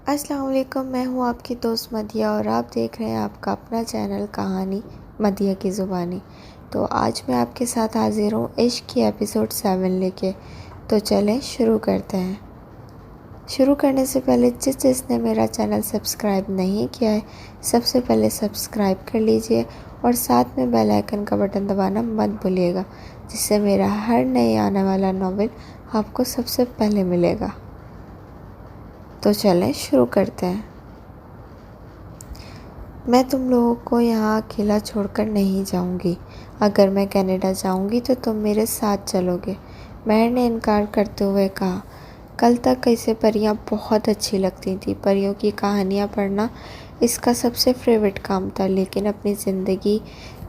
السلام علیکم، میں ہوں آپ کی دوست مدیہ اور آپ دیکھ رہے ہیں آپ کا اپنا چینل کہانی مدیہ کی زبانی۔ تو آج میں آپ کے ساتھ حاضر ہوں عشق کی ایپیسوڈ 7 لے کے۔ تو چلیں شروع کرتے ہیں۔ شروع کرنے سے پہلے جس نے میرا چینل سبسکرائب نہیں کیا ہے، سب سے پہلے سبسکرائب کر لیجئے اور ساتھ میں بیل آئیکن کا بٹن دبانا مت بھولیے گا، جس سے میرا ہر نئے آنے والا ناول آپ کو سب سے پہلے ملے گا۔ تو چلیں شروع کرتے ہیں۔ میں تم لوگوں کو یہاں اکیلا چھوڑ کر نہیں جاؤں گی۔ اگر میں کینیڈا جاؤں گی تو تم میرے ساتھ چلو گے، مہر نے انکار کرتے ہوئے کہا۔ کل تک اسے پریاں بہت اچھی لگتی تھیں۔ پریوں کی کہانیاں پڑھنا اس کا سب سے فیوریٹ کام تھا، لیکن اپنی زندگی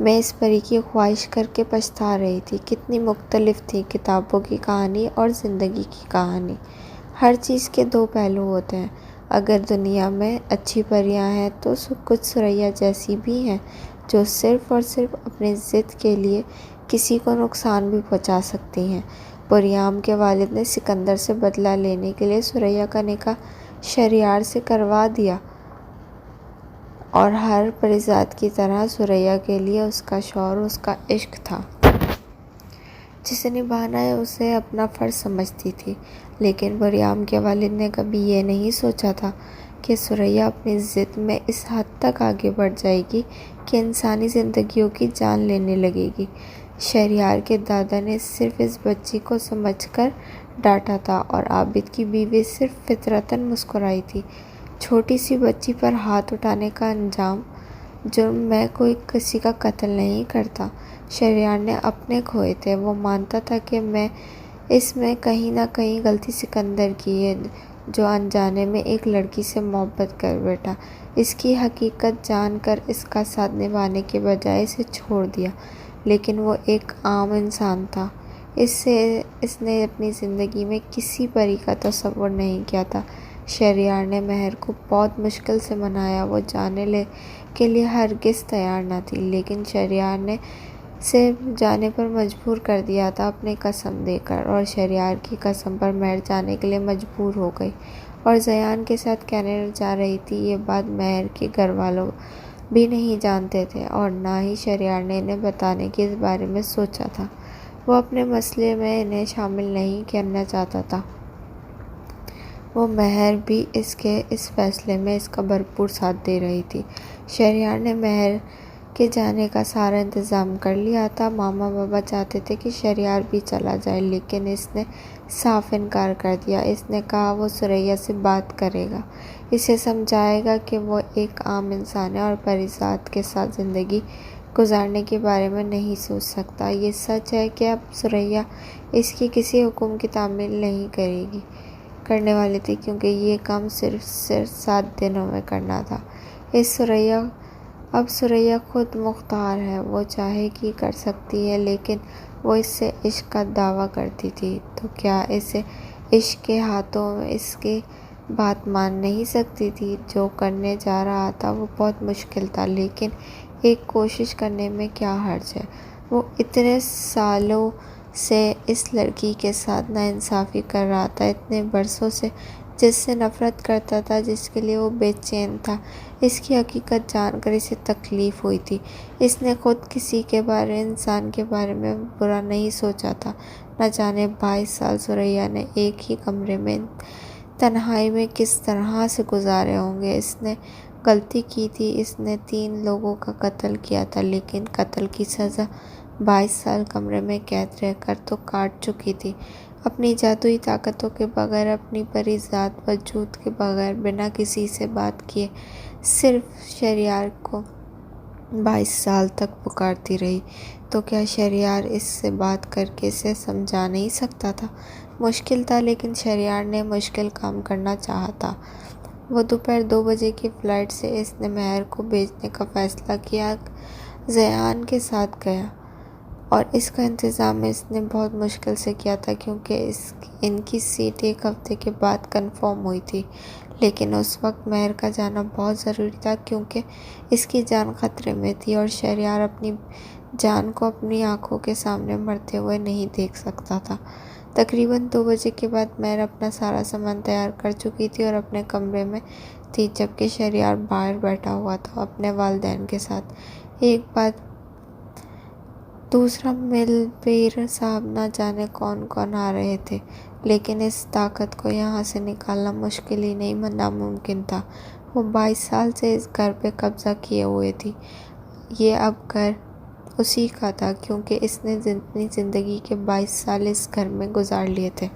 میں اس پری کی خواہش کر کے پچھتا رہی تھی۔ کتنی مختلف تھی کتابوں کی کہانی اور زندگی کی کہانی۔ ہر چیز کے دو پہلو ہوتے ہیں۔ اگر دنیا میں اچھی پریاں ہیں تو کچھ ثریا جیسی بھی ہیں جو صرف اور صرف اپنی ضد کے لیے کسی کو نقصان بھی پہنچا سکتی ہیں۔ پریام کے والد نے سکندر سے بدلہ لینے کے لیے ثریا کا نکاح شہریار سے کروا دیا، اور ہر پریزاد کی طرح ثریا کے لیے اس کا شوہر اس کا عشق تھا، جسے نبھانا اسے اپنا فرض سمجھتی تھی۔ لیکن پریام کے والد نے کبھی یہ نہیں سوچا تھا کہ ثریا اپنی ضد میں اس حد تک آگے بڑھ جائے گی کہ انسانی زندگیوں کی جان لینے لگے گی۔ شہریار کے دادا نے صرف اس بچی کو سمجھ کر ڈانٹا تھا اور عابد کی بیوی صرف فطرتاً مسکرائی تھی۔ چھوٹی سی بچی پر ہاتھ اٹھانے کا انجام جرم میں کوئی کسی کا قتل نہیں کرتا۔ شہریار نے اپنے کھوئے تھے۔ وہ مانتا تھا کہ اس میں کہیں نہ کہیں غلطی سکندر کی ہے، جو انجانے میں ایک لڑکی سے محبت کر بیٹھا۔ اس کی حقیقت جان کر اس کا ساتھ نبھانے کے بجائے اسے چھوڑ دیا۔ لیکن وہ ایک عام انسان تھا۔ اس نے اپنی زندگی میں کسی پری کا تصور نہیں کیا تھا۔ شہریار نے مہر کو بہت مشکل سے منایا۔ وہ جانے کے لیے ہرگز تیار نہ تھی، لیکن شہریار نے اسے جانے پر مجبور کر دیا تھا اپنی قسم دے کر، اور شہریار کی قسم پر مہر جانے کے لیے مجبور ہو گئی اور زیان کے ساتھ کینیڈا جا رہی تھی۔ یہ بات مہر کے گھر والوں بھی نہیں جانتے تھے اور نہ ہی شہریار نے انہیں بتانے کے اس بارے میں سوچا تھا۔ وہ اپنے مسئلے میں انہیں شامل نہیں کرنا چاہتا تھا۔ وہ مہر بھی اس کے اس فیصلے میں اس کا بھرپور ساتھ دے رہی تھی۔ شہریار نے مہر کے جانے کا سارا انتظام کر لیا تھا۔ ماما بابا چاہتے تھے کہ شہریار بھی چلا جائے، لیکن اس نے صاف انکار کر دیا۔ اس نے کہا وہ ثریا سے بات کرے گا، اسے سمجھائے گا کہ وہ ایک عام انسان ہے اور پریزاد کے ساتھ زندگی گزارنے کے بارے میں نہیں سوچ سکتا۔ یہ سچ ہے کہ اب ثریا اس کی کسی حکم کی تعمیل نہیں کرنے والی تھی، کیونکہ یہ کام صرف 7 دنوں میں کرنا تھا۔ اب ثریا خود مختار ہے، وہ چاہے گی کر سکتی ہے، لیکن وہ اس سے عشق کا دعویٰ کرتی تھی تو کیا اسے عشق کے ہاتھوں اس کی بات مان نہیں سکتی تھی؟ جو کرنے جا رہا تھا وہ بہت مشکل تھا، لیکن ایک کوشش کرنے میں کیا حرج ہے؟ وہ اتنے سالوں سے اس لڑکی کے ساتھ ناانصافی کر رہا تھا، اتنے برسوں سے جس سے نفرت کرتا تھا، جس کے لیے وہ بے چین تھا۔ اس کی حقیقت جان کر اسے تکلیف ہوئی تھی۔ اس نے خود کسی انسان کے بارے میں برا نہیں سوچا تھا۔ نہ جانے 22 سال ثریا نے ایک ہی کمرے میں تنہائی میں کس طرح سے گزارے ہوں گے۔ اس نے غلطی کی تھی، اس نے 3 لوگوں کا قتل کیا تھا، لیکن قتل کی سزا 22 سال کمرے میں قید رہ کر تو کاٹ چکی تھی۔ اپنی جادوئی طاقتوں کے بغیر، اپنی پری ذات وجود کے بغیر، بنا کسی سے بات کیے صرف شہریار کو 22 سال تک پکارتی رہی۔ تو کیا شہریار اس سے بات کر کے اسے سمجھا نہیں سکتا تھا؟ مشکل تھا، لیکن شہریار نے مشکل کام کرنا چاہا تھا۔ وہ دوپہر 2 بجے کی فلائٹ سے اس نے مہر کو بھیجنے کا فیصلہ کیا، زیان کے ساتھ گیا، اور اس کا انتظام اس نے بہت مشکل سے کیا تھا کیونکہ ان کی سیٹ ایک ہفتے کے بعد کنفرم ہوئی تھی۔ لیکن اس وقت مہر کا جانا بہت ضروری تھا کیونکہ اس کی جان خطرے میں تھی اور شہریار اپنی جان کو اپنی آنکھوں کے سامنے مرتے ہوئے نہیں دیکھ سکتا تھا۔ تقریباً 2 بجے کے بعد مہر اپنا سارا سامان تیار کر چکی تھی اور اپنے کمرے میں تھی، جبکہ شہریار باہر بیٹھا ہوا تھا اپنے والدین کے ساتھ۔ ایک بعد دوسرا مل پیر صاحب نہ جانے کون کون آ رہے تھے، لیکن اس طاقت کو یہاں سے نکالنا مشکل ہی نہیں ناممکن تھا۔ وہ 22 سال سے اس گھر پہ قبضہ کیے ہوئے تھی۔ یہ اب گھر اسی کا تھا، کیونکہ اس نے اپنی زندگی کے 22 سال اس گھر میں گزار لیے تھے۔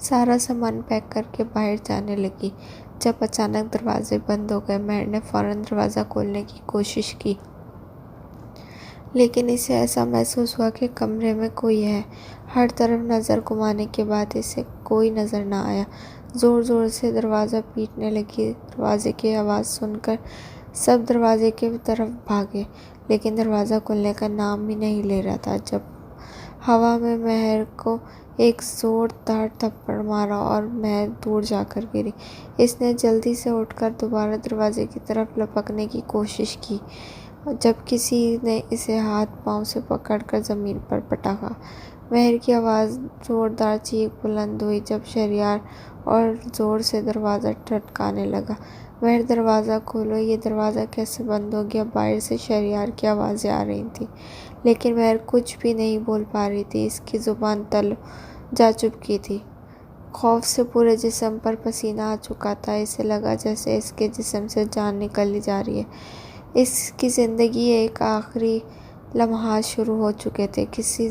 سارا سامان پیک کر کے باہر جانے لگی، جب اچانک دروازے بند ہو گئے۔ مہر نے فوراً دروازہ کھولنے کی کوشش کی، لیکن اسے ایسا محسوس ہوا کہ کمرے میں کوئی ہے۔ ہر طرف نظر گھمانے کے بعد اسے کوئی نظر نہ آیا۔ زور زور سے دروازہ پیٹنے لگی۔ دروازے کی آواز سن کر سب دروازے کی طرف بھاگے، لیکن دروازہ کھلنے کا نام ہی نہیں لے رہا تھا۔ جب ہوا میں مہر کو ایک زوردار تھپڑ مارا اور مہر دور جا کر گری۔ اس نے جلدی سے اٹھ کر دوبارہ دروازے کی طرف لپکنے کی کوشش کی، جب کسی نے اسے ہاتھ پاؤں سے پکڑ کر زمین پر پٹکا۔ مہر کی آواز زوردار چیخ بلند ہوئی جب شہریار اور زور سے دروازہ ٹھٹکانے لگا۔ مہر، دروازہ کھولو! یہ دروازہ کیسے بند ہو گیا؟ باہر سے شہریار کی آوازیں آ رہی تھیں، لیکن مہر کچھ بھی نہیں بول پا رہی تھی۔ اس کی زبان تل جا چکی تھی۔ خوف سے پورے جسم پر پسینہ آ چکا تھا۔ اسے لگا جیسے اس کے جسم سے جان نکلی جا رہی ہے۔ اس کی زندگی ایک آخری لمحات شروع ہو چکے تھے۔ کسی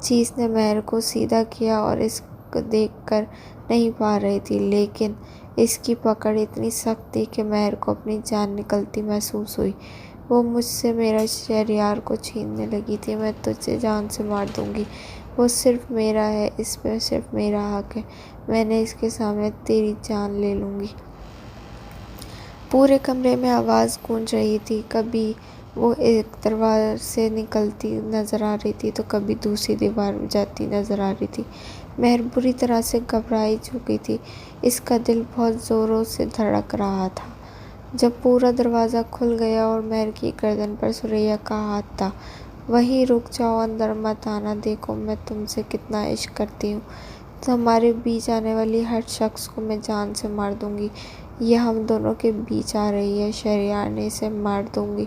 چیز نے مہر کو سیدھا کیا اور اس کو دیکھ کر نہیں پا رہی تھی، لیکن اس کی پکڑ اتنی سخت تھی کہ مہر کو اپنی جان نکلتی محسوس ہوئی۔ وہ مجھ سے میرا شہریار کو چھیننے لگی تھی۔ میں تجھے جان سے مار دوں گی۔ وہ صرف میرا ہے، اس پہ صرف میرا حق ہے۔ میں نے اس کے سامنے تیری جان لے لوں گی۔ پورے کمرے میں آواز گونج رہی تھی۔ کبھی وہ ایک دیوار سے نکلتی نظر آ رہی تھی تو کبھی دوسری دیوار میں جاتی نظر آ رہی تھی۔ مہر بری طرح سے گھبرائی چکی تھی۔ اس کا دل بہت زوروں سے دھڑک رہا تھا۔ جب پورا دروازہ کھل گیا اور مہر کی گردن پر سریا کا ہاتھ تھا، وہیں رک جاؤ، اندر مت آنا، دیکھو میں تم سے کتنا عشق کرتی ہوں۔ ہمارے بیچ آنے والی ہر شخص کو میں جان سے مار دوں گی۔ یہ ہم دونوں کے بیچ آ رہی ہے، شہریار نے اسے مار دوں گی،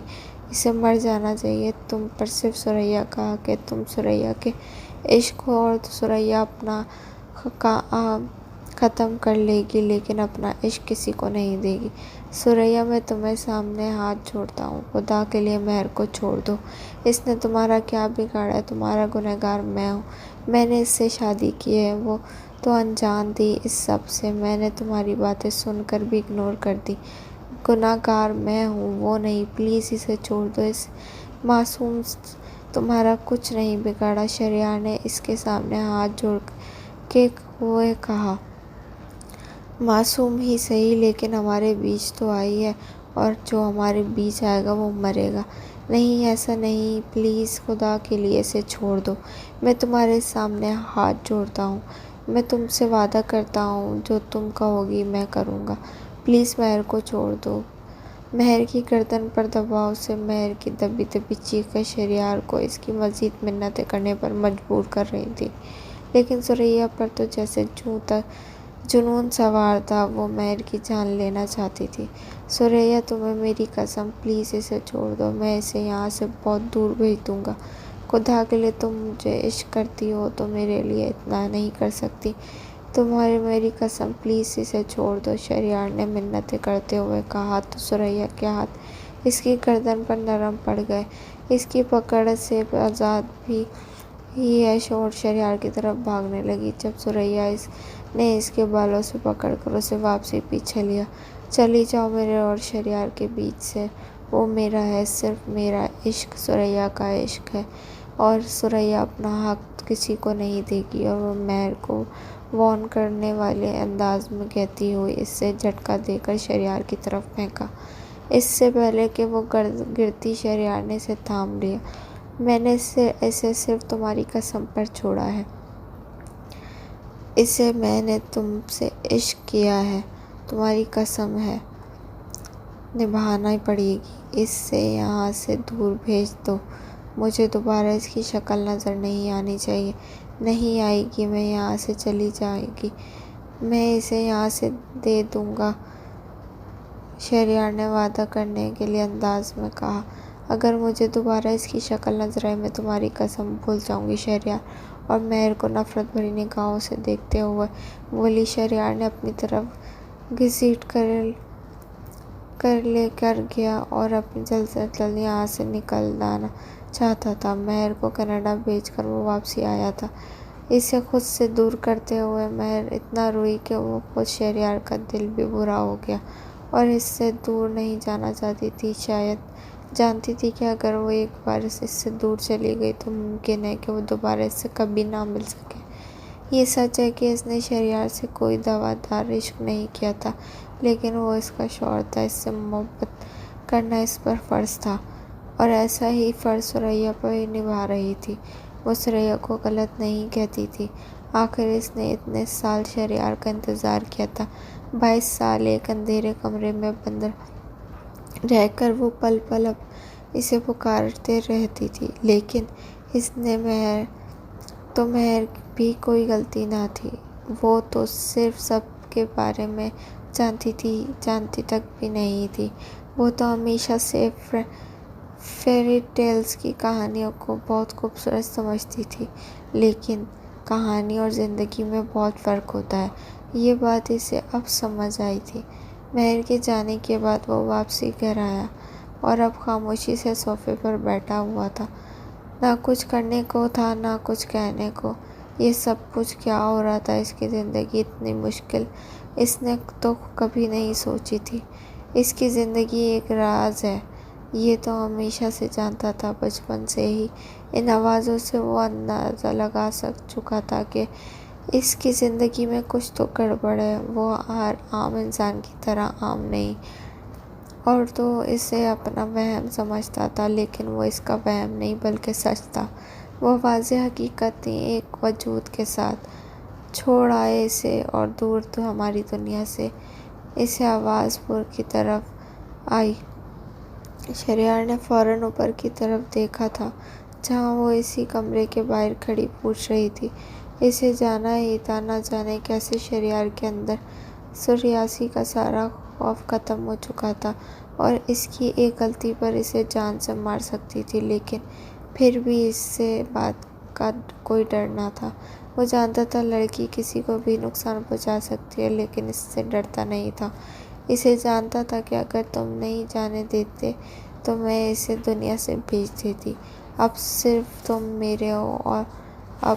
اسے مر جانا چاہیے۔ تم پر صرف سریا کا حق ہے، تم سریا کے عشق ہو اور سریا اپنا کام ختم کر لے گی، لیکن اپنا عشق کسی کو نہیں دے گی۔ سریا، میں تمہیں سامنے ہاتھ جوڑتا ہوں، خدا کے لیے مہر کو چھوڑ دو۔ اس نے تمہارا کیا بگاڑا ہے؟ تمہارا گنہگار میں ہوں۔ میں نے اس سے شادی کی ہے، وہ تو انجان تھی اس سب سے۔ میں نے تمہاری باتیں سن کر بھی اگنور کر دی۔ گنہگار میں ہوں، وہ نہیں۔ پلیز اسے چھوڑ دو، اس معصوم تمہارا کچھ نہیں بگاڑا۔ شہریار نے اس کے سامنے ہاتھ جوڑ کے ہوئے کہا۔ معصوم ہی صحیح، لیکن ہمارے بیچ تو آئی ہے، اور جو ہمارے بیچ آئے گا وہ مرے گا۔ نہیں، ایسا نہیں، پلیز خدا کے لیے اسے چھوڑ دو۔ میں تمہارے سامنے ہاتھ جوڑتا ہوں، میں تم سے وعدہ کرتا ہوں، جو تم کہو گی میں کروں گا۔ پلیز مہر کو چھوڑ دو۔ مہر کی گردن پر دباؤ سے مہر کی دبی دبی چیخیں شہریار کو اس کی مزید منتیں کرنے پر مجبور کر رہی تھیں، لیکن سریا پر تو جیسے جنون سوار تھا۔ وہ مہر کی جان لینا چاہتی تھی۔ سریا، تمہیں میری قسم، پلیز اسے چھوڑ دو، میں اسے یہاں سے بہت دور بھیج دوں گا۔ خدا کے لیے، تم مجھے عشق کرتی ہو تو میرے لیے اتنا نہیں کر سکتی؟ تمہیں میری قسم، پلیز اسے چھوڑ دو، شہریار نے منتیں کرتے ہوئے کہا۔ تو سریا کے ہاتھ اس کی گردن پر نرم پڑ گئے، اس کی پکڑ سے آزاد بھی ہی ہے اور شہریار کی طرف بھاگنے لگی، جب سریا نے اس کے بالوں سے پکڑ کر اسے واپسی پیچھے لیا۔ چلی جاؤ میرے اور شہریار کے بیچ سے، وہ میرا ہے، صرف میرا عشق سریا کا عشق ہے، اور سریا اپنا حق کسی کو نہیں دے گی۔ اور وہ مہر کو وارن کرنے والے انداز میں کہتی ہوئی اسے جھٹکا دے کر شہریار کی طرف پھینکا۔ اس سے پہلے کہ وہ گرتی، شہریار نے اسے تھام لیا۔ میں نے اسے صرف تمہاری قسم پر چھوڑا ہے۔ اسے میں نے تم سے عشق کیا ہے، تمہاری قسم ہے، نبھانا پڑے گی۔ اسے یہاں سے دور بھیج دو، مجھے دوبارہ اس کی شکل نظر نہیں آنی چاہیے۔ نہیں آئے گی، میں یہاں سے چلی جائے گی، میں اسے یہاں سے دے دوں گا، شہریار نے وعدہ کرنے کے لیے انداز میں کہا۔ اگر مجھے دوبارہ اس کی شکل نظر آئی، میں تمہاری قسم بھول جاؤں گی، شہریار اور مہر کو نفرت بھری نگاہوں سے دیکھتے ہوئے بولی۔ شہریار نے اپنی طرف گھسیٹ کر لے کر گیا اور اپنی جلد سے جلد یہاں سے نکلنا چاہتا تھا۔ مہر کو کینیڈا بھیج کر وہ واپسی آیا تھا۔ اسے خود سے دور کرتے ہوئے مہر اتنا روئی کہ وہ خود شہریار کا دل بھی برا ہو گیا اور اس سے دور نہیں جانا چاہتی تھی۔ شاید جانتی تھی کہ اگر وہ ایک بار اس سے دور چلی گئی تو ممکن ہے کہ وہ دوبارہ اس سے کبھی نہ مل سکے۔ یہ سچ ہے کہ اس نے شہریار سے کوئی دعویٰ عشق نہیں کیا تھا، لیکن وہ اس کا شوہر تھا، اس سے محبت کرنا اس پر فرض تھا اور ایسا ہی فرض ثریا پر نبھا رہی تھی۔ وہ ثریا کو غلط نہیں کہتی تھی۔ آخر اس نے اتنے سال شہریار کا انتظار کیا تھا، 22 سال ایک اندھیرے کمرے میں بند رہ کر وہ پل پل اسے پکارتے رہتی تھی، لیکن اس نے مہر بھی کوئی غلطی نہ تھی۔ وہ تو صرف سب کے بارے میں جانتی تھی، جانتی تک بھی نہیں تھی۔ وہ تو ہمیشہ سے فیری ٹیلز کی کہانیوں کو بہت خوبصورت سمجھتی تھی، لیکن کہانی اور زندگی میں بہت فرق ہوتا ہے، یہ بات اسے اب سمجھ آئی تھی۔ مہر کے جانے کے بعد وہ واپسی گھر آیا اور اب خاموشی سے صوفے پر بیٹھا ہوا تھا۔ نہ کچھ کرنے کو تھا، نہ کچھ کہنے کو۔ یہ سب کچھ کیا ہو رہا تھا؟ اس کی زندگی اتنی مشکل اس نے تو کبھی نہیں سوچی تھی۔ اس کی زندگی ایک راز ہے، یہ تو ہمیشہ سے جانتا تھا۔ بچپن سے ہی ان آوازوں سے وہ اندازہ لگا چکا تھا کہ اس کی زندگی میں کچھ تو گڑبڑ ہے۔ وہ ہر عام انسان کی طرح عام نہیں اور تو اسے اپنا وہم سمجھتا تھا، لیکن وہ اس کا وہم نہیں بلکہ سچ تھا۔ وہ واضح حقیقت تھی، ایک وجود کے ساتھ۔ چھوڑ آئے اسے اور دور تو ہماری دنیا سے، اسے آواز پور کی طرف آئی۔ شہریار نے فوراً اوپر کی طرف دیکھا تھا، جہاں وہ اسی کمرے کے باہر کھڑی پوچھ رہی تھی۔ اسے جانا ہی تھا، نہ جانے کیسے شہریار کے اندر ثریاسی کا سارا خوف ختم ہو چکا تھا اور اس کی ایک غلطی پر اسے جان سے مار سکتی تھی، لیکن پھر بھی اس سے بات کا کوئی ڈر نہ تھا۔ وہ جانتا تھا لڑکی کسی کو بھی نقصان پہنچا سکتی ہے، لیکن اس سے ڈرتا نہیں تھا۔ اسے جانتا تھا کہ اگر تم نہیں جانے دیتے تو میں اسے دنیا سے بھیج دیتی۔ اب صرف تم میرے ہو اور اب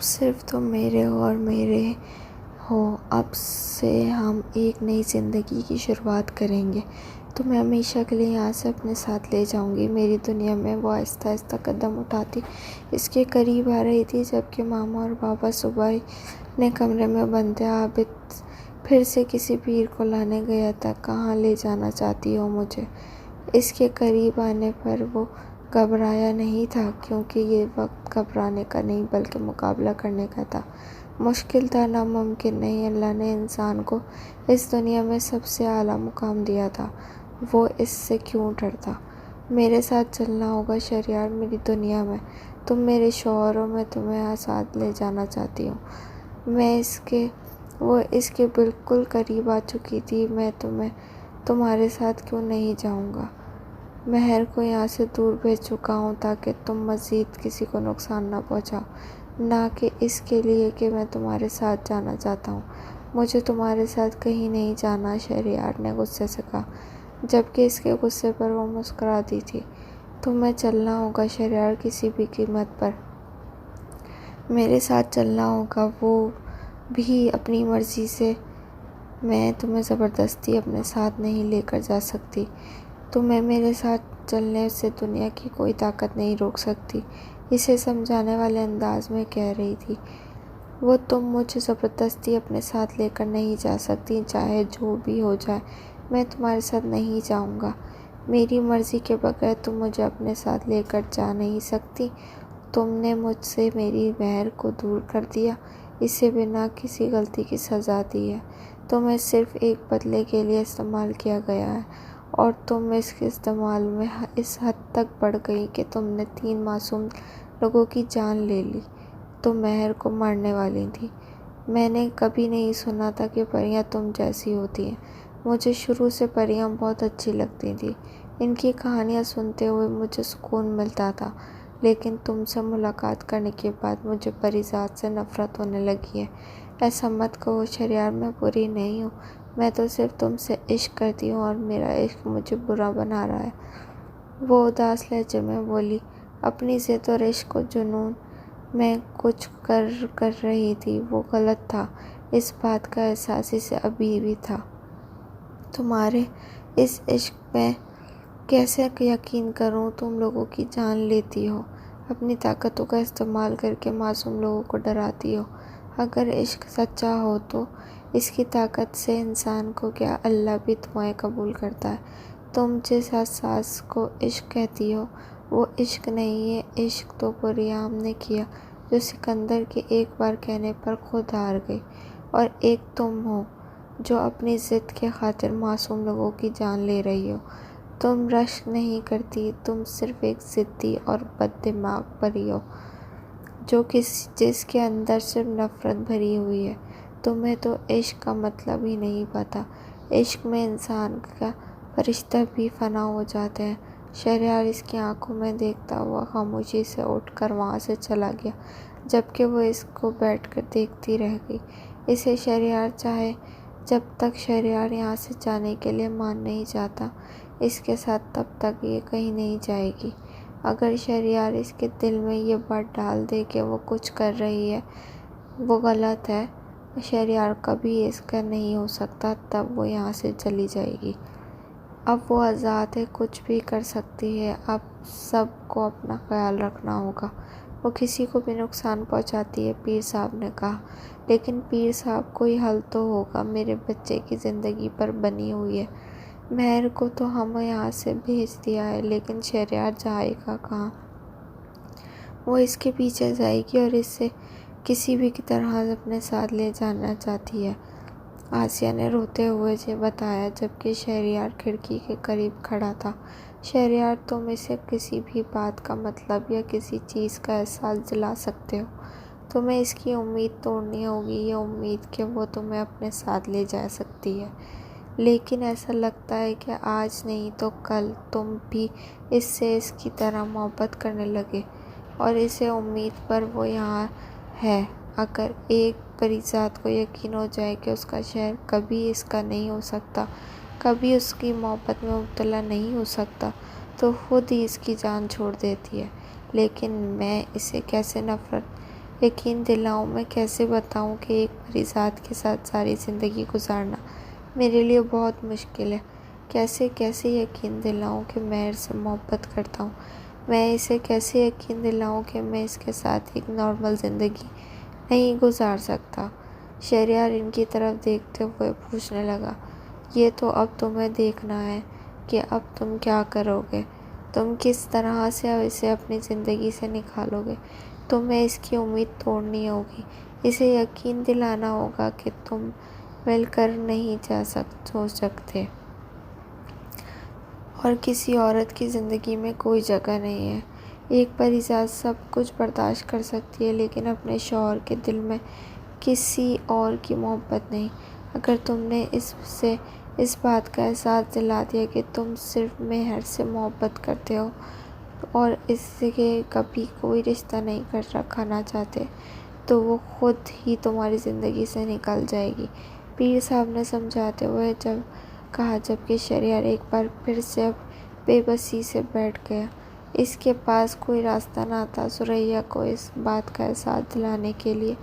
صرف تم میرے ہو اور میرے ہو۔ اب سے ہم ایک نئی زندگی کی شروعات کریں گے۔ تمہیں ہمیشہ کے لیے یہاں سے اپنے ساتھ لے جاؤں گی، میری دنیا میں۔ وہ آہستہ آہستہ قدم اٹھاتی اس کے قریب آ رہی تھی، جبکہ ماما اور بابا صبح ہی اپنے کمرے میں بند تھے۔ عابد پھر سے کسی پیر کو لانے گیا تھا۔ کہاں لے جانا چاہتی ہو مجھے؟ اس کے قریب آنے پر وہ گھبرایا نہیں تھا، کیونکہ یہ وقت گھبرانے کا نہیں بلکہ مقابلہ کرنے کا تھا۔ مشکل تھا، ناممکن نہیں۔ اللہ نے انسان کو اس دنیا میں سب سے اعلیٰ مقام دیا تھا، وہ اس سے کیوں ڈرتا؟ میرے ساتھ چلنا ہوگا شہریار، میری دنیا میں۔ تم میرے شوہر ہو، میں تمہیں ساتھ لے جانا چاہتی ہوں۔ وہ اس کے بالکل قریب آ چکی تھی۔ میں تمہارے ساتھ کیوں نہیں جاؤں گا؟ مہر کو یہاں سے دور بھیج چکا ہوں تاکہ تم مزید کسی کو نقصان نہ پہنچاؤ، نہ کہ اس کے لیے کہ میں تمہارے ساتھ جانا چاہتا ہوں۔ مجھے تمہارے ساتھ کہیں نہیں جانا، شہریار نے غصے سے کہا، جبکہ اس کے غصے پر وہ مسکراتی تھی۔ تمہیں چلنا ہوگا شہریار، کسی بھی قیمت پر میرے ساتھ چلنا ہوگا، وہ بھی اپنی مرضی سے۔ میں تمہیں زبردستی اپنے ساتھ نہیں لے کر جا سکتی۔ تمہیں میرے ساتھ چلنے سے دنیا کی کوئی طاقت نہیں روک سکتی، اسے سمجھانے والے انداز میں کہہ رہی تھی وہ۔ تم مجھے زبردستی اپنے ساتھ لے کر نہیں جا سکتی، چاہے جو بھی ہو جائے، میں تمہارے ساتھ نہیں جاؤں گا۔ میری مرضی کے بغیر تم مجھے اپنے ساتھ لے کر جا نہیں سکتی۔ تم نے مجھ سے میری مہر کو دور کر دیا، اسے بنا کسی غلطی کی سزا دی ہے۔ تمہیں صرف ایک بدلے کے لیے استعمال کیا گیا ہے، اور تم اس کے استعمال میں اس حد تک بڑھ گئی کہ تم نے 3 معصوم لوگوں کی جان لے لی۔ تم مہر کو مارنے والی تھی۔ میں نے کبھی نہیں سنا تھا کہ پریاں تم جیسی ہوتی ہیں۔ مجھے شروع سے پریاں بہت اچھی لگتی تھیں۔ ان کی کہانیاں سنتے ہوئے مجھے سکون ملتا تھا، لیکن تم سے ملاقات کرنے کے بعد مجھے پری ذات سے نفرت ہونے لگی ہے۔ ایسا مت کہو شہریار، میں بری نہیں ہوں۔ میں تو صرف تم سے عشق کرتی ہوں، اور میرا عشق مجھے برا بنا رہا ہے۔ وہ اداس لہجے میں بولی۔ اپنی ضد اور عشق و جنون میں کچھ کر رہی تھی، وہ غلط تھا۔ اس بات کا احساس اسے ابھی بھی تھا۔ تمہارے اس عشق میں کیسے یقین کروں؟ تم لوگوں کی جان لیتی ہو، اپنی طاقتوں کا استعمال کر کے معصوم لوگوں کو ڈراتی ہو۔ اگر عشق سچا ہو تو اس کی طاقت سے انسان کو کیا اللہ بھی دعائیں قبول کرتا ہے۔ تم جس احساس کو عشق کہتی ہو وہ عشق نہیں ہے۔ عشق تو پریام نے کیا، جو سکندر کے ایک بار کہنے پر خود ہار گئی، اور ایک تم ہو جو اپنی ضد کے خاطر معصوم لوگوں کی جان لے رہی ہو۔ تم رشک نہیں کرتی، تم صرف ایک ضدی اور بد دماغ پری ہو، جس کے اندر صرف نفرت بھری ہوئی ہے۔ تمہیں تو عشق کا مطلب ہی نہیں پتا۔ عشق میں انسان کا فرشتہ بھی فنا ہو جاتے ہیں۔ شہریار اس کی آنکھوں میں دیکھتا ہوا خاموشی سے اٹھ کر وہاں سے چلا گیا، جبکہ وہ اس کو بیٹھ کر دیکھتی رہ گئی۔ اسے شہریار چاہے جب تک شہریار یہاں سے جانے کے لیے مان نہیں جاتا، اس کے ساتھ تب تک یہ کہیں نہیں جائے گی۔ اگر شہریار اس کے دل میں یہ بات ڈال دے کہ وہ کچھ کر رہی ہے وہ غلط ہے، شہریار کبھی اس کا نہیں ہو سکتا، تب وہ یہاں سے چلی جائے گی۔ اب وہ آزاد ہے، کچھ بھی کر سکتی ہے۔ اب سب کو اپنا خیال رکھنا ہوگا۔ وہ کسی کو بھی نقصان پہنچاتی ہے، پیر صاحب نے کہا۔ لیکن پیر صاحب کوئی حل تو ہوگا، میرے بچے کی زندگی پر بنی ہوئی ہے۔ مہر کو تو ہم یہاں سے بھیج دیا ہے، لیکن شہریار جائے گا کہاں؟ وہ اس کے پیچھے جائے گی اور اسے کسی بھی طرح اپنے ساتھ لے جانا چاہتی ہے۔ آسیہ نے روتے ہوئے بتایا، جبکہ شہریار کھڑکی کے قریب کھڑا تھا۔ شہریار، تم اسے کسی بھی بات کا مطلب یا کسی چیز کا احساس دلا سکتے ہو۔ تمہیں اس کی امید توڑنی ہوگی، یہ امید کہ وہ تمہیں اپنے ساتھ لے جا سکتی ہے۔ لیکن ایسا لگتا ہے کہ آج نہیں تو کل تم بھی اس سے اس کی طرح محبت کرنے لگے، اور اسے امید پر وہ یہاں ہے۔ اگر ایک پری ذات کو یقین ہو جائے کہ اس کا شہر کبھی اس کا نہیں ہو سکتا، کبھی اس کی محبت میں مبتلا نہیں ہو سکتا، تو خود ہی اس کی جان چھوڑ دیتی ہے۔ لیکن میں اسے کیسے نفرت یقین دلاؤں؟ میں کیسے بتاؤں کہ ایک پری ذات کے ساتھ ساری زندگی گزارنا میرے لیے بہت مشکل ہے؟ کیسے یقین دلاؤں کہ میں مہر سے محبت کرتا ہوں؟ میں اسے کیسے یقین دلاؤں کہ میں اس کے ساتھ ایک نارمل زندگی نہیں گزار سکتا؟ شہریار ان کی طرف دیکھتے ہوئے پوچھنے لگا۔ یہ تو اب تمہیں دیکھنا ہے کہ اب تم کیا کرو گے۔ تم کس طرح سے اسے اپنی زندگی سے نکالو گے۔ تمہیں اس کی امید توڑنی ہوگی، اسے یقین دلانا ہوگا کہ تم مل کر نہیں ہو سکتے، اور کسی عورت کی زندگی میں کوئی جگہ نہیں ہے۔ ایک پری ذات سب کچھ برداشت کر سکتی ہے، لیکن اپنے شوہر کے دل میں کسی اور کی محبت نہیں۔ اگر تم نے اسے اس بات کا احساس دلا دیا کہ تم صرف مہر سے محبت کرتے ہو اور اس سے کبھی کوئی رشتہ نہیں رکھنا چاہتے، تو وہ خود ہی تمہاری زندگی سے نکل جائے گی، پیر صاحب نے سمجھاتے ہوئے کہا، جبکہ شہریار ایک بار پھر سے بے بسی سے بیٹھ گیا۔ اس کے پاس کوئی راستہ نہ تھا ثریا کو اس بات کا احساس دلانے کے لیے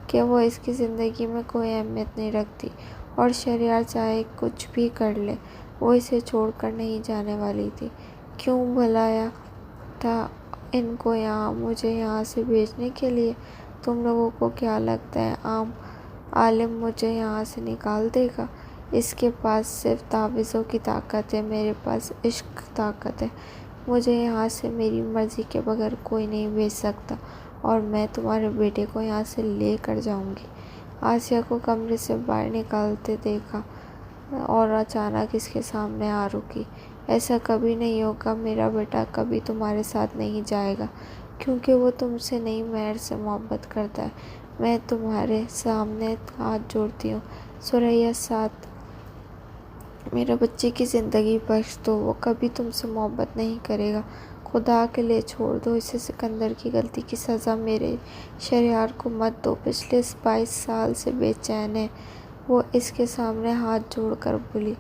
کہ وہ اس کی زندگی میں کوئی اہمیت نہیں رکھتی، اور شہریار چاہے کچھ بھی کر لے وہ اسے چھوڑ کر نہیں جانے والی تھی۔ کیوں بلایا تھا ان کو یہاں، مجھے یہاں سے بھیجنے کے لیے؟ تم لوگوں کو کیا لگتا ہے عالم مجھے یہاں سے نکال دے گا؟ اس کے پاس صرف تعویذوں کی طاقت ہے، میرے پاس عشق کی طاقت ہے۔ مجھے یہاں سے میری مرضی کے بغیر کوئی نہیں بھیج سکتا، اور میں تمہارے بیٹے کو یہاں سے لے کر جاؤں گی۔ آسیہ کو کمرے سے باہر نکالتے دیکھا اور اچانک اس کے سامنے آ رکی۔ ایسا کبھی نہیں ہوگا، میرا بیٹا کبھی تمہارے ساتھ نہیں جائے گا، کیونکہ وہ تم سے نہیں، مہر سے محبت کرتا ہے۔ میں تمہارے سامنے ہاتھ جوڑتی ہوں، ثریا، ساتھ میرے بچے کی زندگی بخش دو، وہ کبھی تم سے محبت نہیں کرے گا، خدا کے لیے چھوڑ دو اسے۔ سکندر کی غلطی کی سزا میرے شہریار کو مت دو، پچھلے 22 سال سے بے چین ہے، وہ اس کے سامنے ہاتھ جوڑ کر بولی۔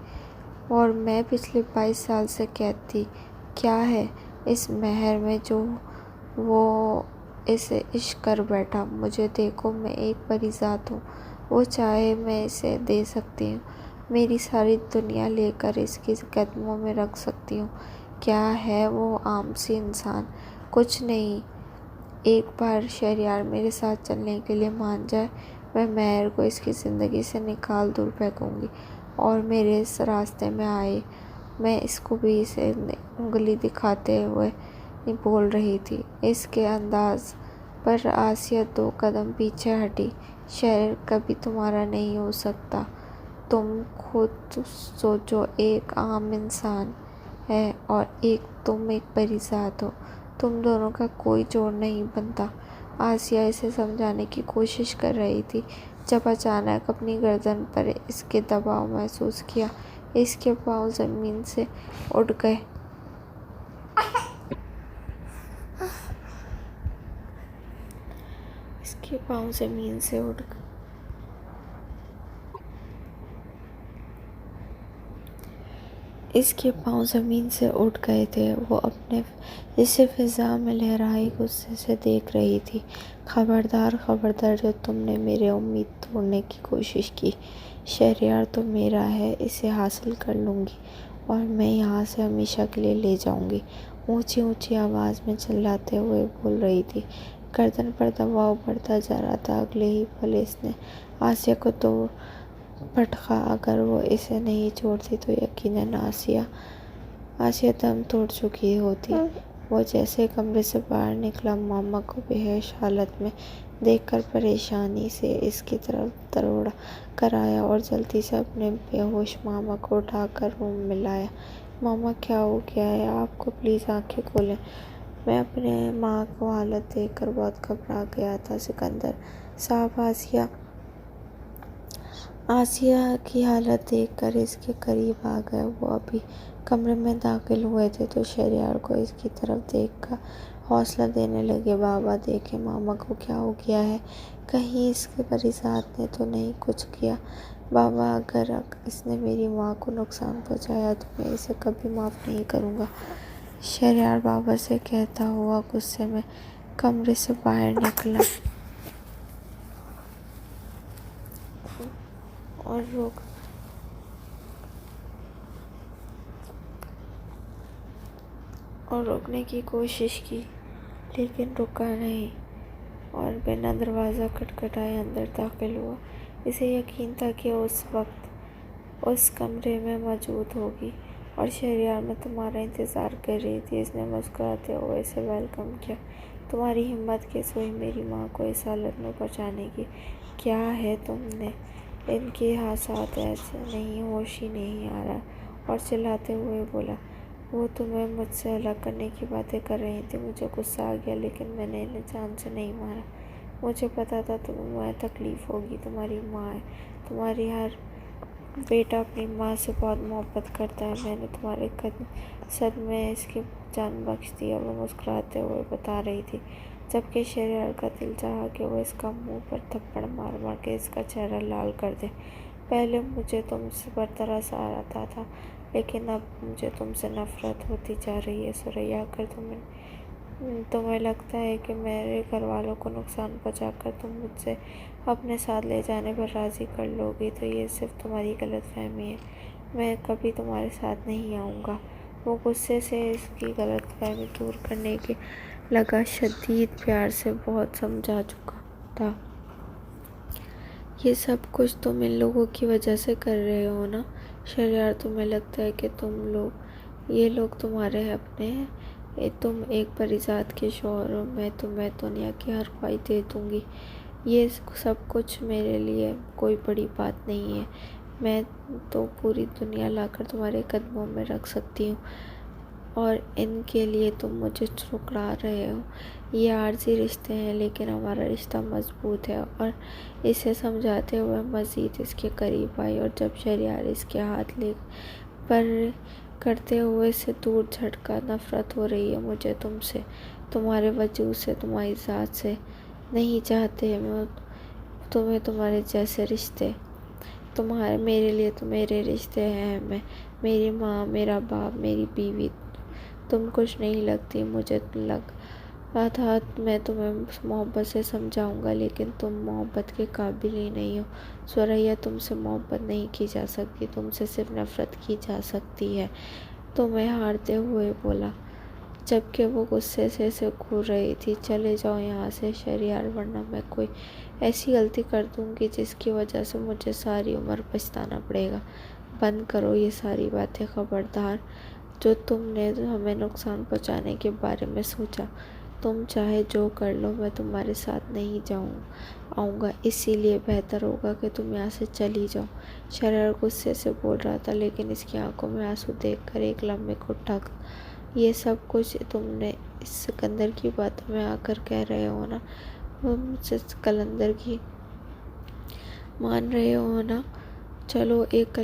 اور میں پچھلے 22 سال سے قید تھی۔ کیا ہے اس مہر میں جو وہ اسے عشق کر بیٹھا؟ مجھے دیکھو، میں ایک پری ذات ہوں، وہ چاہے میں اسے دے سکتی ہوں، میری ساری دنیا لے کر اس کے قدموں میں رکھ سکتی ہوں۔ کیا ہے وہ عام سی انسان؟ کچھ نہیں۔ ایک بار شہریار میرے ساتھ چلنے کے لیے مان جائے، میں مہر کو اس کی زندگی سے نکال دور پھینکوں گی، اور میرے اس راستے میں آئے۔ میں اس کو بھی اسے انگلی دکھاتے ہوئے بول رہی تھی۔ اس کے انداز پر آسیہ 2 قدم پیچھے ہٹی۔ شہریار کبھی تمہارا نہیں ہو سکتا، تم خود سوچو، ایک عام انسان ہے اور تم ایک پری ذات ہو، تم دونوں کا کوئی جوڑ نہیں بنتا۔ آسیہ اسے سمجھانے کی کوشش کر رہی تھی جب اچانک اپنی گردن پر اس کے دباؤ محسوس کیا۔ اس کے پاؤں زمین سے اٹھ گئے۔ اس کے پاؤں زمین سے اٹھ گئے تھے۔ وہ اپنے اسے فضا میں لہرائے غصے سے دیکھ رہی تھی۔ خبردار، خبردار، جو تم نے میری امید توڑنے کی کوشش کی۔ شہریار تو میرا ہے، اسے حاصل کر لوں گی اور میں یہاں سے ہمیشہ کے لیے لے جاؤں گی، اونچی اونچی آواز میں چلاتے ہوئے بول رہی تھی۔ گردن پر دباؤ بڑھتا جا رہا تھا۔ اگلے ہی پل اس نے آسیہ کو توڑ پٹکا۔ اگر وہ اسے نہیں چھوڑتی تو یقیناً آسیہ دم توڑ چکی ہوتی۔ وہ جیسے کمرے سے باہر نکلا، ماما کو بے ہوش حالت میں دیکھ کر پریشانی سے اس کی طرف دوڑ کر آیا اور جلدی سے اپنے بے ہوش ماما کو اٹھا کر روم میں لایا۔ ماما، کیا ہو گیا ہے آپ کو؟ پلیز آنکھیں کھولیں۔ میں اپنے ماں کو حالت دیکھ کر بہت گھبرا گیا تھا سکندر صاحب۔ آسیہ کی حالت دیکھ کر اس کے قریب آ گئے۔ وہ ابھی کمرے میں داخل ہوئے تھے تو شہریار کو اس کی طرف دیکھ کر حوصلہ دینے لگے۔ بابا دیکھیں ماما کو کیا ہو گیا ہے، کہیں اس کے پری ذات نے تو نہیں کچھ کیا؟ بابا، اگر اس نے میری ماں کو نقصان پہنچایا تو میں اسے کبھی معاف نہیں کروں گا، شہریار بابا سے کہتا ہوا غصے میں کمرے سے باہر نکلا اور روکنے کی کوشش کی، لیکن رکا نہیں اور بنا دروازہ کھٹکھٹائے اندر داخل ہوا۔ اسے یقین تھا کہ اس وقت اس کمرے میں موجود ہوگی اور شہریار میں تمہارا انتظار کر رہی تھی۔ اس نے مسکراتے ہوئے اسے ویلکم کیا۔ تمہاری ہمت کیسے ہوئی میری ماں کو اس حالت میں پہنچانے کی؟ کیا ہے تم نے؟ ان کے ساتھ ایسے نہیں، ہوش ہی نہیں آ رہا، اور چلاتے ہوئے بولا۔ وہ تمہیں مجھ سے الگ کرنے کی باتیں کر رہی تھیں، مجھے غصہ آ گیا، لیکن میں نے انہیں جان سے نہیں مارا۔ مجھے پتا تھا تمہیں تکلیف ہوگی، تمہاری ماں ہے، تمہاری ہر بیٹا اپنی ماں سے بہت محبت کرتا ہے، میں نے تمہارے صدمے میں اس کی جان بخش دی، وہ مسکراتے ہوئے بتا رہی تھی، جبکہ شہریار کا دل چاہا کہ وہ اس کا منہ پر تھپڑ مار مار کے اس کا چہرہ لال کر دے۔ پہلے مجھے تم پر ترس آتا تھا، لیکن اب مجھے تم سے نفرت ہوتی جا رہی ہے۔ ثریا، اگر تمہیں لگتا ہے کہ میرے گھر والوں کو نقصان پہنچا کر تم مجھ سے اپنے ساتھ لے جانے پر راضی کر لو گی تو یہ صرف تمہاری غلط فہمی ہے، میں کبھی تمہارے ساتھ نہیں آؤں گا۔ وہ غصے سے اس کی غلط فہمی دور کرنے لگا، شدید پیار سے بہت سمجھا چکا تھا۔ یہ سب کچھ تم ان لوگوں کی وجہ سے کر رہے ہو نا شہریار؟ تمہیں لگتا ہے کہ یہ لوگ تمہارے اپنے ہیں؟ تم ایک پری ذات کے شوہر ہو، میں تمہیں دنیا کی ہر خواہش دے دوں گی، یہ سب کچھ میرے لیے کوئی بڑی بات نہیں ہے، میں تو پوری دنیا لا کر تمہارے قدموں میں رکھ سکتی ہوں، اور ان کے لیے تم مجھے ٹھکرا رہے ہو۔ یہ عارضی رشتے ہیں، لیکن ہمارا رشتہ مضبوط ہے۔ اور اسے سمجھاتے ہوئے مزید اس کے قریب آئی، اور جب شہریار اس کے ہاتھ لے پر کرتے ہوئے اسے دور جھٹکا، نفرت ہو رہی ہے مجھے تم سے، تمہارے وجود سے، تمہاری ذات سے، نہیں چاہتے تمہیں تمہارے جیسے رشتے، میرے لیے تو میرے رشتے ہیں، میری ماں، میرا باپ، میری بیوی، تم کچھ نہیں لگتی مجھے، لگا تھا میں تمہیں محبت سے سمجھاؤں گا، لیکن تم محبت کے قابل ہی نہیں ہو ثریا، تم سے محبت نہیں کی جا سکتی، تم سے صرف نفرت کی جا سکتی ہے، تمہیں ہارتے ہوئے بولا، جبکہ وہ غصے سے اسے گھور رہی تھی۔ چلے جاؤ یہاں سے شہریار، ورنہ میں کوئی ایسی غلطی کر دوں گی جس کی وجہ سے مجھے ساری عمر پچھتانا پڑے گا۔ بند کرو یہ ساری باتیں، خبردار، جو تم نے ہمیں نقصان پہنچانے کے بارے میں سوچا، تم چاہے جو کر لو، میں تمہارے ساتھ نہیں آؤں گا، اسی لیے بہتر ہوگا کہ تم یہاں سے چلی جاؤ۔ شہریار غصے سے بول رہا تھا، لیکن اس کی آنکھوں میں آنسو دیکھ کر ایک لمحے کو ٹھگ، یہ سب کچھ تم نے اس سکندر کی باتوں میں آ کر کہہ رہے ہو نا، وہ مجھ سے قلندر کی مان رہے ہو نا؟ چلو ایک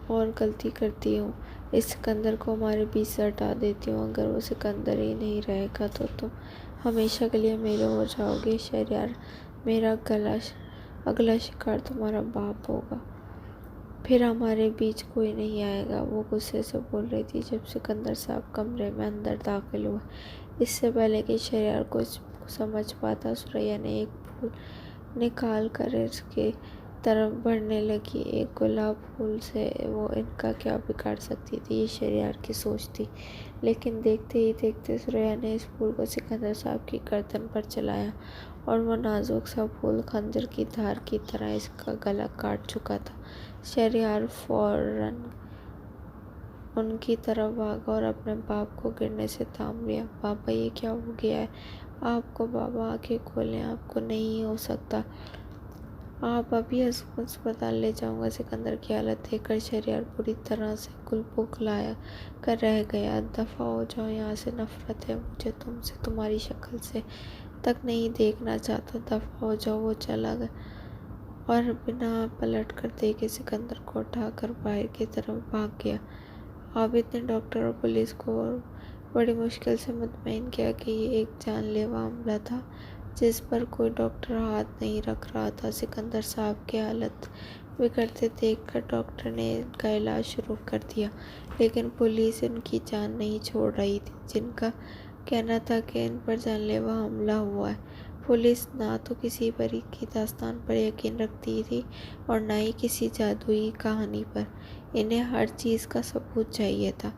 اور غلطی کرتی ہوں، اس سکندر کو ہمارے بیچ سے ہٹا دیتی ہوں، اگر وہ سکندر ہی نہیں رہے گا تو تم ہمیشہ کے لیے میرے ہو جاؤ گے شہریار، میرا اگلا شکار تمہارا باپ ہوگا، پھر ہمارے بیچ کوئی نہیں آئے گا، وہ غصے سے بول رہی تھی جب سکندر صاحب کمرے میں اندر داخل ہوئے۔ اس سے پہلے کہ شہریار کچھ سمجھ پاتا، ثریا نے ایک پھول نکال کر اس کی طرف بڑھنے لگی، ایک گلاب پھول سے وہ ان کا کیا بگاڑ سکتی تھی، یہ شہریار کی سوچ تھی، لیکن دیکھتے ہی دیکھتے ثریا نے اس پھول کو سکندر صاحب کی گردن پر چلایا، اور وہ نازک سا پھول خنجر کی دھار کی طرح اس کا گلا کاٹ چکا تھا۔ شہریار فوراً ان کی طرف بھاگا اور اپنے باپ کو گرنے سے تھام لیا۔ بابا، یہ کیا ہو گیا ہے آپ کو؟ بابا آنکھیں کھولیں، آپ کو نہیں ہو سکتا، آپ ابھی ہسپتال لے جاؤں گا۔ سکندر کی حالت دیکھ کر شہریار پوری طرح سے گل بوکھلا کر رہ گیا۔ دفع ہو جاؤ یہاں سے، نفرت ہے مجھے تم سے، تمہاری شکل سے تک نہیں دیکھنا چاہتا، دفع ہو جاؤ۔ وہ چلا گیا اور بنا پلٹ کر دیکھے سکندر کو اٹھا کر باہر کی طرف بھاگ گیا۔ عابد نے ڈاکٹر اور پولیس کو بڑی مشکل سے مطمئن کیا کہ یہ ایک جان لیوا حملہ تھا جس پر کوئی ڈاکٹر ہاتھ نہیں رکھ رہا تھا۔ سکندر صاحب کی حالت بگڑتے دیکھ کر ڈاکٹر نے ان کا علاج شروع کر دیا، لیکن پولیس ان کی جان نہیں چھوڑ رہی تھی، جن کا کہنا تھا کہ ان پر جان لیوا حملہ ہوا ہے۔ پولیس نہ تو کسی پری کی داستان پر یقین رکھتی تھی اور نہ ہی کسی جادوئی کہانی پر، انہیں ہر چیز کا ثبوت چاہیے تھا۔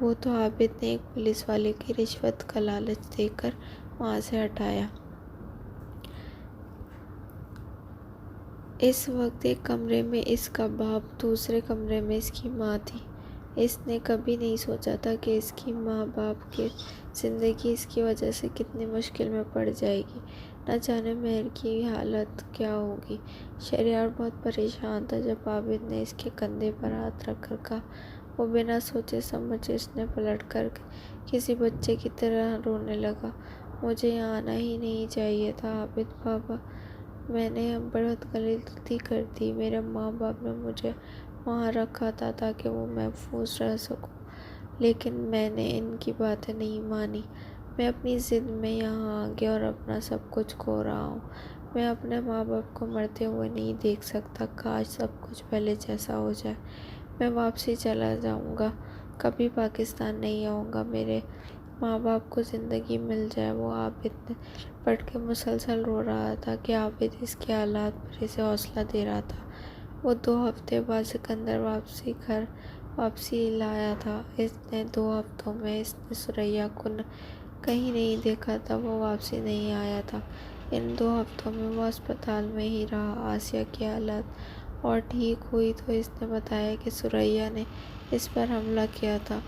وہ تو عابد نے ایک پولیس والے کی رشوت کا لالچ دے کر وہاں سے ہٹایا۔ اس وقت ایک کمرے میں اس کا باپ، دوسرے کمرے میں اس کی ماں تھی۔ اس نے کبھی نہیں سوچا تھا کہ اس کی ماں باپ کی زندگی اس کی وجہ سے کتنی مشکل میں پڑ جائے گی، نہ جانے مہر کی حالت کیا ہوگی۔ شہریار بہت پریشان تھا جب عابد نے اس کے کندھے پر ہاتھ رکھ کر کہا۔ وہ بنا سوچے سمجھے اس نے پلٹ کر کسی بچے کی طرح رونے لگا۔ مجھے یہاں آنا ہی نہیں چاہیے تھا عابد بابا، میں نے بہت غلطی کر دی، میرے ماں باپ نے مجھے وہاں رکھا تھا تاکہ وہ محفوظ رہ سکوں، لیکن میں نے ان کی باتیں نہیں مانی، میں اپنی ضد میں یہاں آ گیا اور اپنا سب کچھ کھو رہا ہوں۔ میں اپنے ماں باپ کو مرتے ہوئے نہیں دیکھ سکتا، کاش سب کچھ پہلے جیسا ہو جائے، میں واپسی چلا جاؤں گا، کبھی پاکستان نہیں آؤں گا، میرے ماں باپ کو زندگی مل جائے۔ وہ عابد نے پٹ کے مسلسل رو رہا تھا کہ عابد اس کے حالات پر اسے حوصلہ دے رہا تھا۔ وہ 2 ہفتے بعد سکندر گھر واپسی لایا تھا۔ اس نے 2 ہفتوں میں اس نے ثریا کو کہیں نہیں دیکھا تھا، وہ واپسی نہیں آیا تھا۔ ان 2 ہفتوں میں وہ ہسپتال میں ہی رہا۔ آسیہ کی حالت اور ٹھیک ہوئی تو اس نے بتایا کہ ثریا نے اس پر حملہ کیا تھا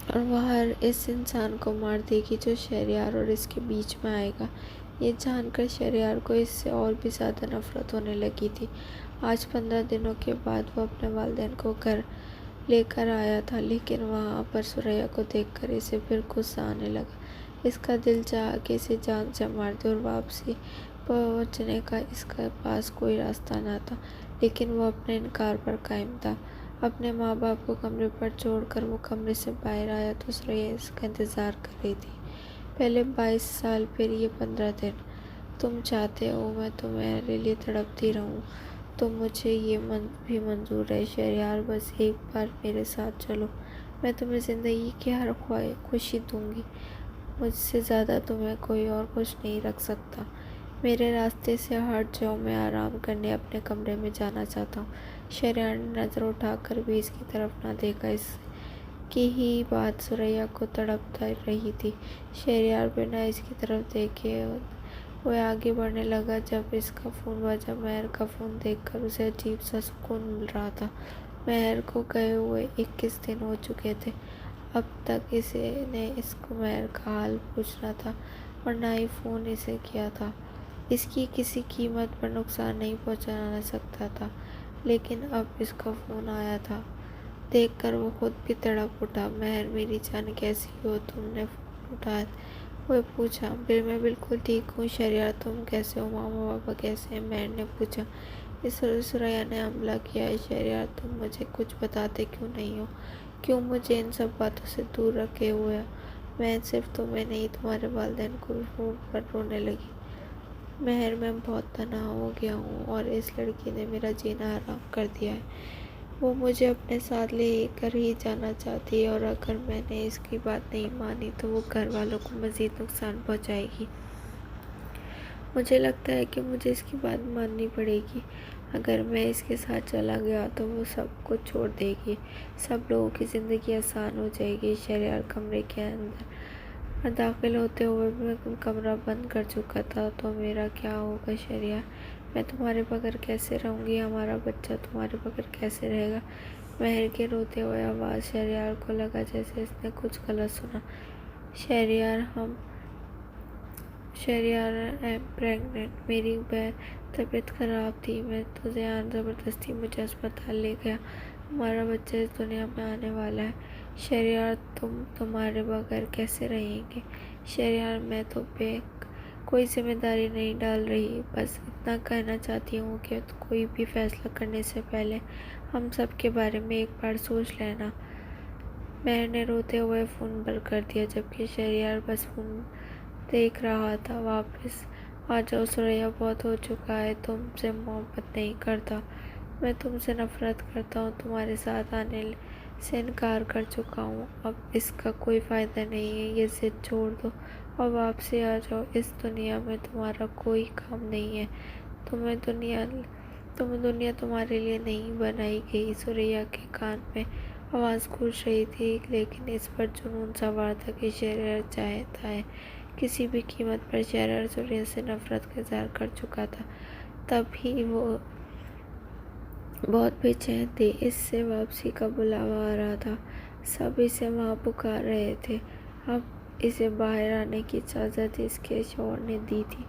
اور وہ ہر اس انسان کو مار دے گی جو شہریار اور اس کے بیچ میں آئے گا۔ یہ جان کر شہریار کو اس سے اور بھی زیادہ نفرت ہونے لگی تھی۔ آج 15 دنوں کے بعد وہ اپنے والدین کو گھر لے کر آیا تھا، لیکن وہاں پر ثریا کو دیکھ کر اسے پھر غصہ آنے لگا۔ اس کا دل چاہا کہ اسے جان سے مار دے اور واپسی پہنچنے کا اس کے پاس کوئی راستہ نہ تھا، لیکن وہ اپنے انکار پر قائم تھا۔ اپنے ماں باپ کو کمرے پر چھوڑ کر وہ کمرے سے باہر آیا تو ثریا اس کا انتظار کر رہی تھی۔ پہلے 22 سال، پھر یہ 15 دن۔ تم چاہتے ہو میں تمہارے لیے تڑپتی رہوں تو مجھے یہ بھی منظور ہے شہریار، بس ایک بار میرے ساتھ چلو، میں تمہیں زندگی کی ہر خوشی دوں گی، مجھ سے زیادہ تمہیں کوئی اور خوش نہیں رکھ سکتا، میرے راستے سے ہٹ جاؤ، میں آرام کرنے اپنے کمرے میں جانا چاہتا ہوں۔ شہریار نے نظر اٹھا کر بھی اس کی طرف نہ دیکھا، اس کی ہی بات ثریا کو تڑپتا رہی تھی۔ شہریار بنا اس کی طرف دیکھے وہ آگے بڑھنے لگا۔ جب اس کا فون بجا، مہر کا فون دیکھ کر اسے عجیب سا سکون مل رہا تھا۔ مہر کو گئے ہوئے 21 دن ہو چکے تھے، اب تک اسے نے اس کو مہر کا حال پوچھنا تھا اور نہ ہی فون اسے کیا تھا۔ اس کی کسی قیمت پر نقصان نہیں پہنچانا سکتا تھا، لیکن اب اس کا فون آیا تھا دیکھ کر وہ خود بھی تڑپ اٹھا۔ مہر میری جان کیسی ہو؟ تم نے فون اٹھایا؟ وہ پوچھا۔ میں بالکل ٹھیک ہوں شہریار، تم کیسے ہو؟ ماما پاپا کیسے ہیں؟ مہر نے پوچھا۔ ثریا نے حملہ کیا ہے۔ شہریار تم مجھے کچھ بتاتے کیوں نہیں ہو؟ کیوں مجھے ان سب باتوں سے دور رکھے ہوئے ہو؟ میں صرف تمہیں نہیں تمہارے والدین کو بھی فون پر رونے لگی۔ مہر میں بہت تنہا ہو گیا ہوں اور اس لڑکی نے میرا جینا حرام کر دیا ہے، وہ مجھے اپنے ساتھ لے کر ہی جانا چاہتی ہے اور اگر میں نے اس کی بات نہیں مانی تو وہ گھر والوں کو مزید نقصان پہنچائے گی۔ مجھے لگتا ہے کہ مجھے اس کی بات ماننی پڑے گی، اگر میں اس کے ساتھ چلا گیا تو وہ سب کچھ چھوڑ دے گی، سب لوگوں کی زندگی آسان ہو جائے گی۔ شہریار کمرے کے اندر داخل ہوتے ہوئے میں کمرہ بند کر چکا تھا۔ تو میرا کیا ہوگا شہریار؟ میں تمہارے بغیر کیسے رہوں گی؟ ہمارا بچہ تمہارے بغیر کیسے رہے گا؟ مہر کے روتے ہوئے آواز۔ شہریار کو لگا جیسے اس نے کچھ غلط سنا۔ شہریار ایم پریگننٹ، میری بہن طبیعت خراب تھی، میں تو ذیان زبردستی مجھے اسپتال لے گیا، ہمارا بچہ اس دنیا میں آنے والا ہے۔ شہریار تم تمہارے بغیر کیسے رہیں گے؟ شہریار میں تو پہ کوئی ذمہ داری نہیں ڈال رہی، بس اتنا کہنا چاہتی ہوں کہ کوئی بھی فیصلہ کرنے سے پہلے ہم سب کے بارے میں ایک بار سوچ لینا۔ مہر نے روتے ہوئے فون بند کر دیا، جبکہ شہریار بس فون دیکھ رہا تھا۔ واپس آ جاؤ ثریا، بہت ہو چکا ہے، تم سے محبت نہیں کرتا، میں تم سے نفرت کرتا ہوں، تمہارے ساتھ آنے سے انکار کر چکا ہوں، اب اس کا کوئی فائدہ نہیں ہے، یہ ضد چھوڑ دو اور واپسی آ جاؤ، اس دنیا میں تمہارا کوئی کام نہیں ہے، تمہیں دنیا تمہارے لیے نہیں بنائی گئی۔ ثریا کے کان میں آواز گونج رہی تھی، لیکن اس پر جنون سوار تھا کہ شہریار چاہتا ہے کسی بھی قیمت پر۔ شہریار ثریا سے نفرت کا اظہار کر چکا تھا، تب ہی وہ بہت بے چین تھی، اس سے واپسی کا بلاوا آ رہا تھا، سب اسے وہاں پکار رہے تھے، اب اسے باہر آنے کی اجازت اس کے شوہر نے دی تھی،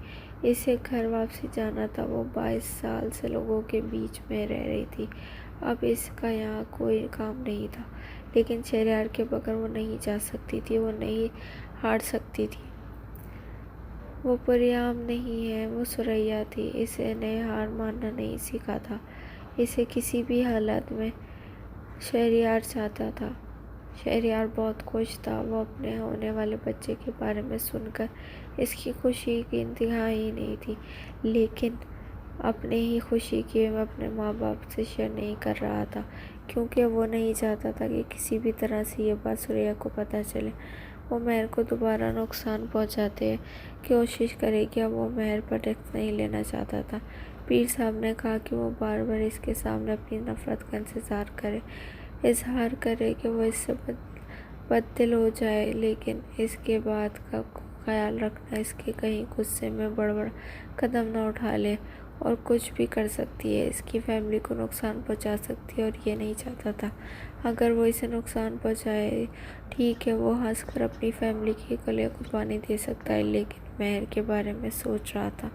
اسے گھر واپسی جانا تھا۔ وہ 22 سال سے لوگوں کے بیچ میں رہ رہی تھی، اب اس کا یہاں کوئی کام نہیں تھا، لیکن شہریار کے بغیر وہ نہیں جا سکتی تھی، وہ نہیں ہار سکتی تھی۔ وہ پریام نہیں ہے، وہ ثریا تھی، اسے نے ہار ماننا نہیں سیکھا تھا، اسے کسی بھی حالت میں شہریار چاہتا تھا۔ شہریار بہت خوش تھا، وہ اپنے ہونے والے بچے کے بارے میں سن کر اس کی خوشی کی انتہا ہی نہیں تھی، لیکن اپنے ہی خوشی کی اپنے ماں باپ سے شیئر نہیں کر رہا تھا، کیونکہ وہ نہیں چاہتا تھا کہ کسی بھی طرح سے یہ بات ثریا کو پتہ چلے۔ وہ مہر کو دوبارہ نقصان پہنچاتے کی کوشش کرے گا، وہ مہر پر رسک نہیں لینا چاہتا تھا۔ پیر صاحب نے کہا کہ وہ بار بار اس کے سامنے اپنی نفرت کا اظہار کرے کہ وہ اس سے بد دل ہو جائے، لیکن اس کے بات کا خیال رکھنا، اس کے کہیں غصے میں بڑبڑ قدم نہ اٹھا لے اور کچھ بھی کر سکتی ہے، اس کی فیملی کو نقصان پہنچا سکتی ہے اور یہ نہیں چاہتا تھا۔ اگر وہ اسے نقصان پہنچائے ٹھیک ہے، وہ ہنس کر اپنی فیملی کے گلے کو پانی دے سکتا ہے، لیکن مہر کے بارے میں سوچ رہا تھا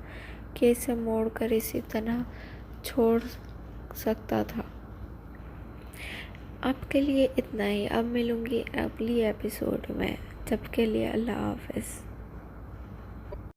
کہ اسے موڑ کر اسی طرح چھوڑ سکتا تھا۔ اب کے لیے اتنا ہی، اب ملوں گی اگلی ایپیسوڈ میں، تب کے لیے اللہ حافظ۔